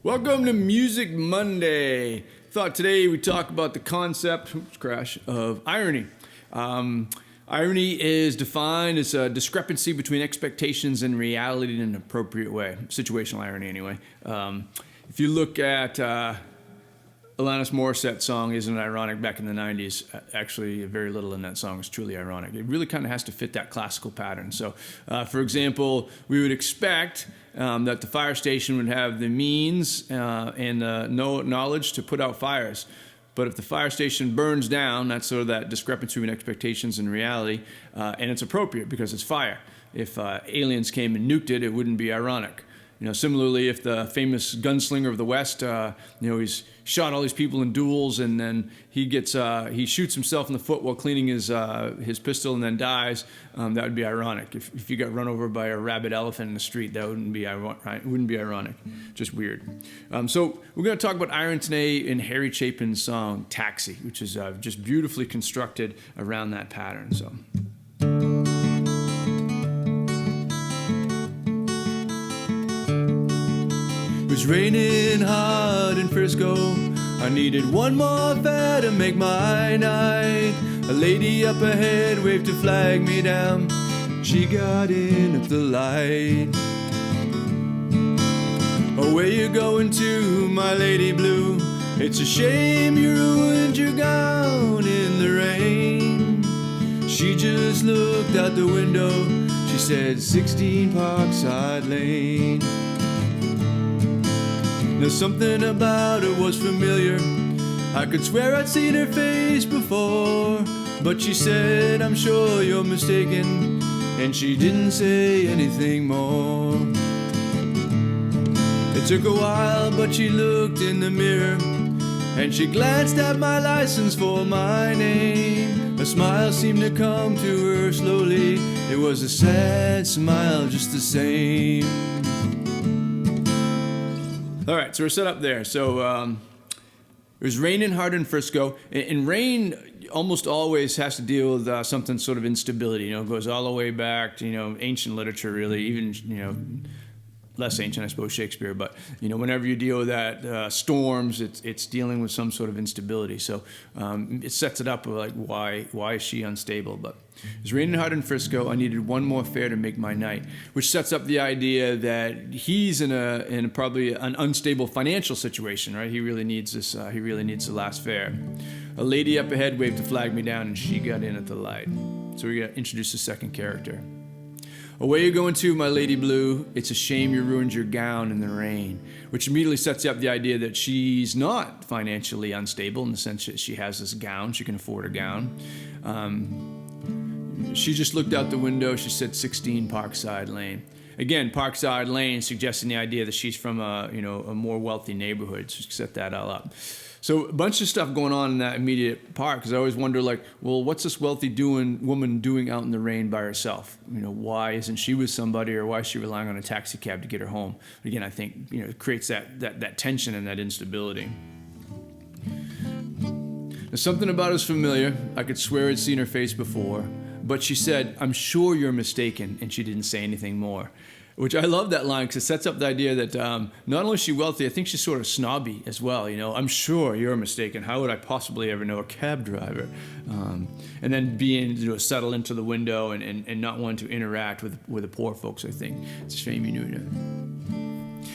Welcome to Music Monday. Thought today we'd talk about the concept of irony. Irony is defined as a discrepancy between expectations and reality in an appropriate way. Situational irony, anyway. If you look at Alanis Morissette's song, Isn't It Ironic, back in the 90s, actually very little in that song is truly ironic. It really kind of has to fit that classical pattern. So, for example, we would expect that the fire station would have the means and knowledge to put out fires. But if the fire station burns down, that's sort of that discrepancy between expectations and reality, and it's appropriate because it's fire. If aliens came and nuked it, it wouldn't be ironic. Similarly, if the famous gunslinger of the West, he's shot all these people in duels, and then he shoots himself in the foot while cleaning his pistol, and then dies, that would be ironic. If you got run over by a rabid elephant in the street, that wouldn't be ironic. Just weird. So we're going to talk about irony today in Harry Chapin's song "Taxi," which is just beautifully constructed around that pattern. So. It was raining hard in Frisco. I needed one more fare to make my night. A lady up ahead waved to flag me down. She got in at the light. Oh, where you going to, my lady blue? It's a shame you ruined your gown in the rain. She just looked out the window. She said, 16 Parkside Lane. Now something about her was familiar. I could swear I'd seen her face before. But she said, I'm sure you're mistaken. And she didn't say anything more. It took a while, but she looked in the mirror. And she glanced at my license for my name. A smile seemed to come to her slowly. It was a sad smile just the same. All right, so we're set up there. So it was raining hard in Frisco, and rain almost always has to deal with something sort of instability. It goes all the way back to ancient literature, really, even less ancient, I suppose, Shakespeare. But whenever you deal with that storms, it's dealing with some sort of instability. So it sets it up like why is she unstable? But it was raining hard in Frisco. I needed one more fare to make my night, which sets up the idea that he's in probably an unstable financial situation, right? He really needs this. He really needs the last fare. A lady up ahead waved to flag me down, and she got in at the light. So we're gonna introduce the second character. Oh, where you going to, my lady blue? It's a shame you ruined your gown in the rain, which immediately sets up the idea that she's not financially unstable in the sense that she has this gown. She can afford a gown. She just looked out the window. She said 16 Parkside Lane. Again, Parkside Lane suggesting the idea that she's from a more wealthy neighborhood. So set that all up. So a bunch of stuff going on in that immediate part, because I always wonder, what's this wealthy woman doing out in the rain by herself? Why isn't she with somebody, or why is she relying on a taxi cab to get her home? Again, I think it creates that tension and that instability. Now, something about us familiar. I could swear I'd seen her face before. But she said, I'm sure you're mistaken, and she didn't say anything more. Which I love that line, because it sets up the idea that not only is she wealthy, I think she's sort of snobby as well. I'm sure you're mistaken. How would I possibly ever know a cab driver? And then being settle into the window and not want to interact with the poor folks, I think. It's a shame you knew that.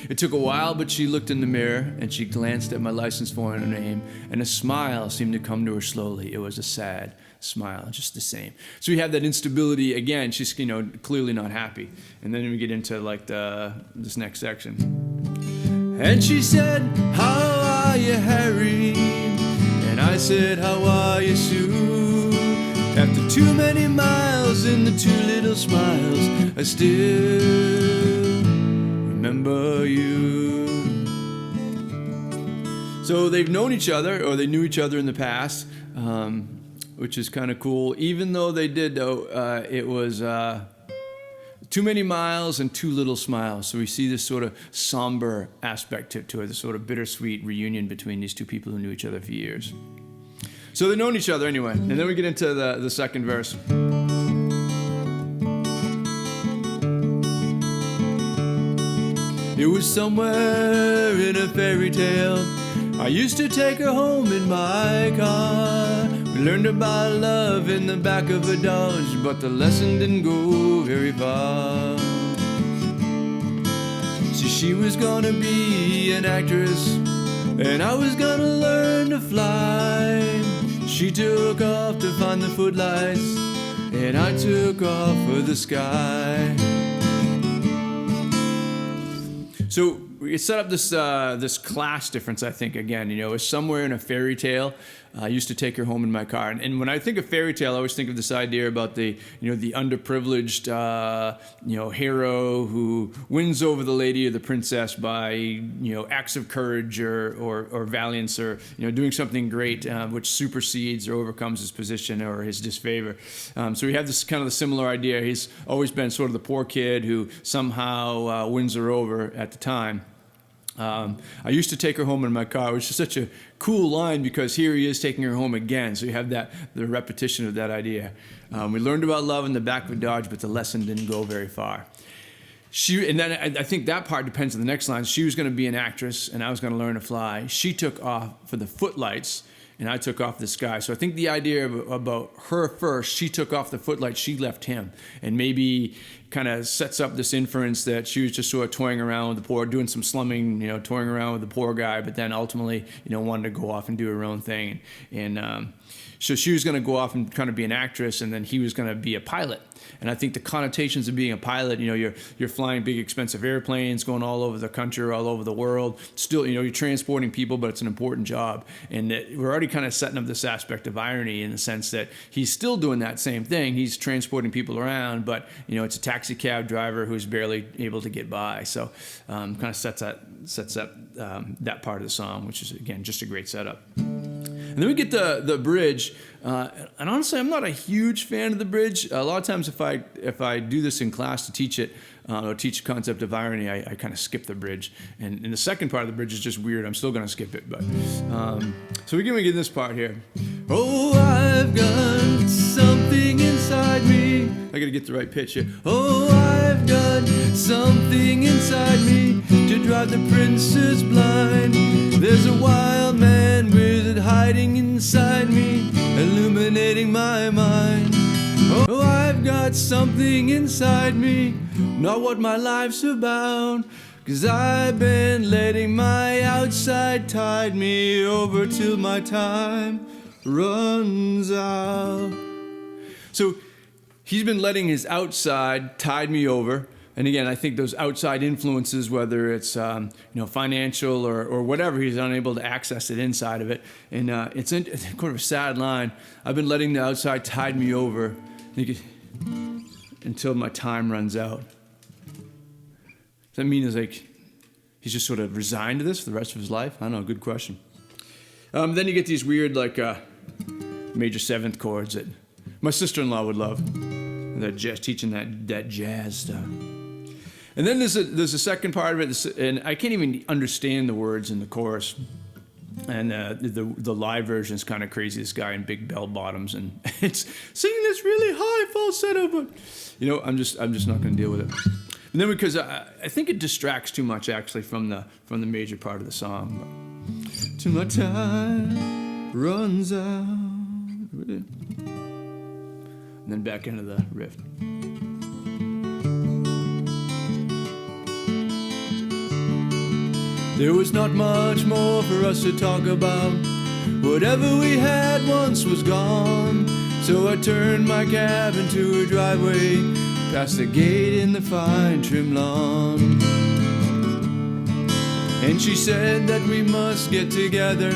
It took a while, but she looked in the mirror, and she glanced at my license for her name, and a smile seemed to come to her slowly. It was a sad smile, just the same. So we have that instability again. She's clearly not happy, and then we get into this next section. And she said, "How are you, Harry?" And I said, "How are you, Sue?" After too many miles and the two little smiles, I still remember you. So they've known each other, or they knew each other in the past. Which is kind of cool. Even though they did, it was too many miles and too little smiles. So we see this sort of somber aspect to it, this sort of bittersweet reunion between these two people who knew each other for years. So they've known each other anyway. And then we get into the second verse. It was somewhere in a fairy tale. I used to take her home in my car. We learned about love in the back of a Dodge, but the lesson didn't go very far. See, she was gonna be an actress, and I was gonna learn to fly. She took off to find the footlights, and I took off for the sky. So we set up this class difference, I think, again. It's somewhere in a fairy tale. I used to take her home in my car. And when I think of fairy tale, I always think of this idea about the underprivileged, hero who wins over the lady or the princess by, acts of courage or valiance or, doing something great, which supersedes or overcomes his position or his disfavor. So we have this kind of the similar idea. He's always been sort of the poor kid who somehow wins her over at the time. I used to take her home in my car, which is such a cool line because here he is taking her home again. So you have the repetition of that idea. We learned about love in the back of a Dodge, but the lesson didn't go very far. And then I think that part depends on the next line. She was going to be an actress, and I was going to learn to fly. She took off for the footlights, and I took off the sky. So I think the idea about her first, she took off the footlights, she left him, and maybe kind of sets up this inference that she was just sort of toying around with the poor, doing some slumming, toying around with the poor guy, but then ultimately, wanted to go off and do her own thing. And so she was going to go off and kind of be an actress, and then he was going to be a pilot. And I think the connotations of being a pilot, you're flying big, expensive airplanes, going all over the country, all over the world. Still, you're transporting people, but it's an important job. And we're already kind of setting up this aspect of irony in the sense that he's still doing that same thing. He's transporting people around, but, it's a taxi cab driver who's barely able to get by. So kind of sets up that part of the song, which is, again, just a great setup. And then we get the bridge, and honestly, I'm not a huge fan of the bridge. A lot of times, if I do this in class to teach it, or teach the concept of irony, I kind of skip the bridge. And the second part of the bridge is just weird. I'm still going to skip it, but so we're going to get this part here. Oh, I've got something inside me. I got to get the right pitch here. Oh, I've got something inside me to drive the princess blind. There's a wild man wizard hiding inside me, illuminating my mind. Oh, I've got something inside me, not what my life's about, 'cause I've been letting my outside tide me over till my time runs out. So he's been letting his outside tide me over. And again, I think those outside influences, whether it's financial or whatever, he's unable to access it inside of it. And it's kind of a sad line. I've been letting the outside tide me over until my time runs out. Does that mean he's just sort of resigned to this for the rest of his life? I don't know. Good question. Then you get these weird major seventh chords that my sister-in-law would love. That jazz, teaching that jazz stuff. And then there's a second part of it, and I can't even understand the words in the chorus. And the live version is kind of crazy. This guy in big bell bottoms, and it's singing this really high falsetto, but I'm just not going to deal with it. And then because I think it distracts too much actually from the major part of the song. Till my time runs out. And then back into the riff. There was not much more for us to talk about. Whatever we had once was gone. So I turned my cab into a driveway, past the gate in the fine trim lawn. And she said that we must get together,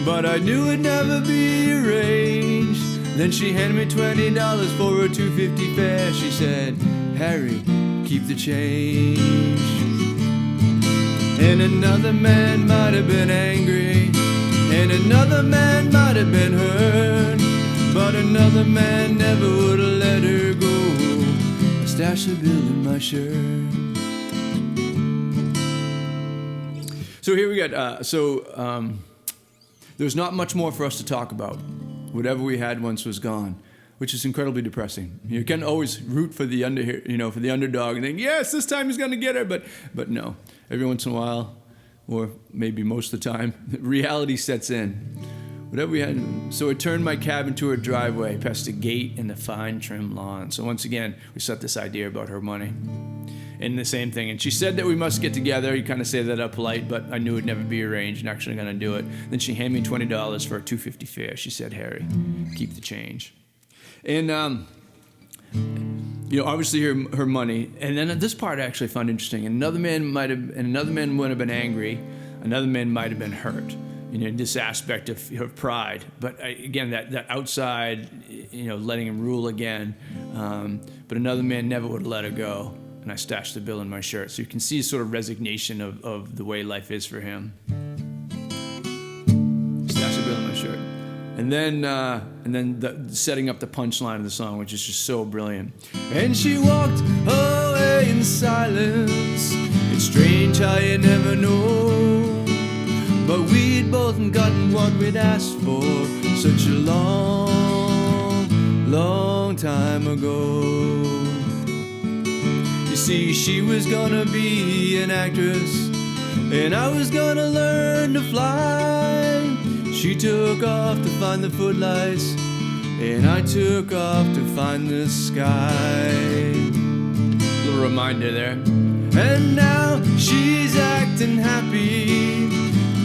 but I knew it'd never be arranged. Then she handed me $20 for a $2.50 fare. She said, Harry, keep the change. And another man might have been angry, and another man might have been hurt, but another man never would have let her go. I stashed a bill in my shirt. So here we got, there's not much more for us to talk about. Whatever we had once was gone. which is incredibly depressing. You can always root for the for the underdog and think, yes, this time he's going to get her, but no. Every once in a while, or maybe most of the time, reality sets in. Whatever we had. So I turned my cab into her driveway, past a gate and the fine trim lawn. So once again, we set this idea about her money. And the same thing. And she said that we must get together. You kind of say that up polite, but I knew it'd never be arranged and actually going to do it. Then she handed me $20 for a $2.50 fare. She said, Harry, keep the change. And, obviously her money. And then this part I actually found interesting. Another man would have been angry. Another man might have been hurt. This aspect of her pride. But again, that outside, letting him rule again. But another man never would have let her go. And I stashed the bill in my shirt. So you can see sort of resignation of the way life is for him. Stashed the bill in my shirt. And then setting up the punchline of the song, which is just so brilliant. And she walked away in silence. It's strange how you never know. But we'd both gotten what we'd asked for such a long, long time ago. You see, she was gonna be an actress, and I was gonna learn to fly. She took off to find the footlights, and I took off to find the sky. Little reminder there. And now she's acting happy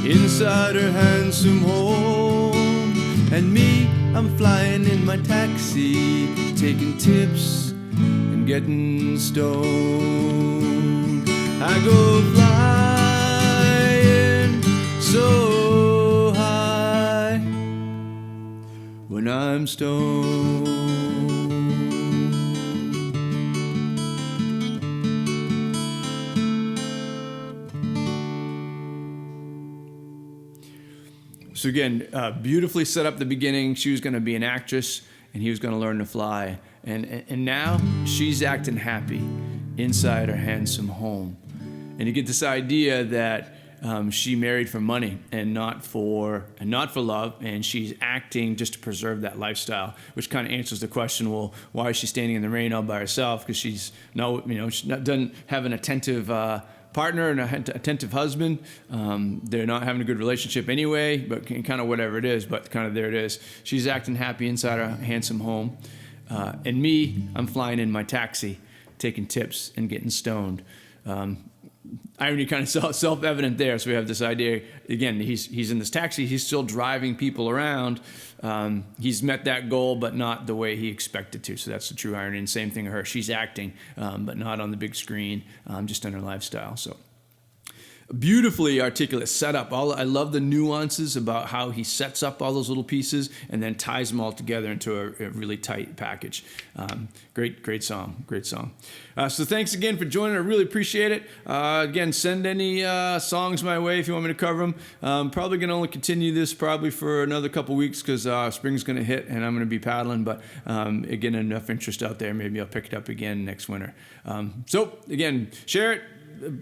inside her handsome home. And me, I'm flying in my taxi, taking tips and getting stoned. I go flying so high when I'm stoned. So again, beautifully set up the beginning. She was going to be an actress, and he was going to learn to fly. And now she's acting happy inside her handsome home. And you get this idea that she married for money and not for love, and she's acting just to preserve that lifestyle, which kind of answers the question: well, why is she standing in the rain all by herself? Because she doesn't have an attentive partner and an attentive husband. They're not having a good relationship anyway, but kind of whatever it is. But kind of there it is. She's acting happy inside her handsome home, and me, I'm flying in my taxi, taking tips and getting stoned. Irony kind of self-evident there. So we have this idea, again, he's in this taxi, he's still driving people around. He's met that goal, but not the way he expected to. So that's the true irony. And same thing with her. She's acting, but not on the big screen, just in her lifestyle. So beautifully articulate setup. I love the nuances about how he sets up all those little pieces and then ties them all together into a really tight package. Great song. So thanks again for joining. I really appreciate it. Again, send any songs my way if you want me to cover them. Probably going to only continue this probably for another couple weeks because spring's going to hit and I'm going to be paddling. But again, enough interest out there. Maybe I'll pick it up again next winter. So again, share it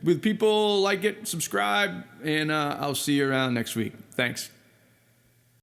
with people, like it, subscribe, and I'll see you around next week. Thanks.